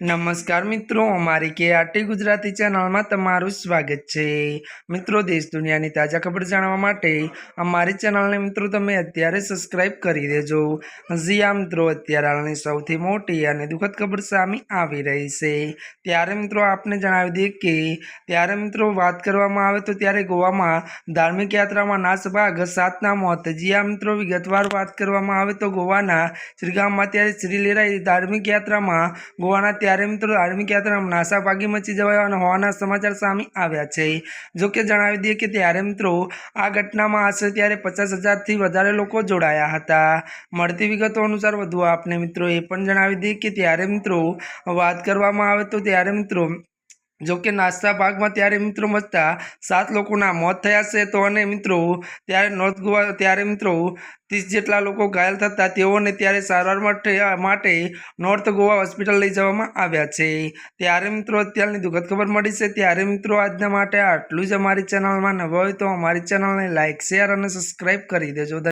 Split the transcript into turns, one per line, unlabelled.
नमस्कार मित्रों, अमारी KRT गुजराती चैनल में तमारुं स्वागत है। मित्रों, देश दुनिया की ताजा खबर जाणवा माटे अमारी चैनल ने मित्रों तमे अत्यारे सब्सक्राइब करी देजो। जी आ मित्रों, अत्यारे हालनी सौथी मोटी अने दुखद खबर सामे आवी रही छे। त्यारे मित्रों आपने जणावी दीए के त्यारे मित्रों बात करवामां आवे तो त्यारे गोवामां धार्मिक यात्रा में नासभाग 7 मौत। जी आ मित्रों, विगतवार बात करवामां आवे तो गोवाना श्रीगाम में त्यारे श्रीलेराई धार्मिक यात्रा में गोवाना त्यारे मित्रों धार्मिक यात्रा में नासाभागी मची जवाना होवाना समाचार सामे आव्या छे। जो कि जणावी दीए के त्यारे मित्रों आ घटना में आशरे त्यारे 50,000 थी वधारे लोको जोड़ाया हता। मळती विगतो अनुसार वधु आपने मित्रों ए पण जणावी दीए के त्यारे मित्रों बात करवामां आवे तो त्यारे मित्रों जो कि नास्ता भाग में त्यारे मित्रों मचता 7 लोकोना मौत थया छे। तो अने मित्रों त्यारे नॉर्थ गोवा त्यारे मित्रों 30 जेटला लोको घायल थता तेओने त्यारे सारवार माटे नॉर्थ गोवा होस्पिटल लई जवामां आव्या छे। त्यारे मित्रों अत्यारनी दुखद खबर मळी छे। त्यारे मित्रों आजना माटे आटલું જ। अमारी चेनल में नवा होय तो अमारी चेनल ने लाइक शेर और सब्सक्राइब करी देजो।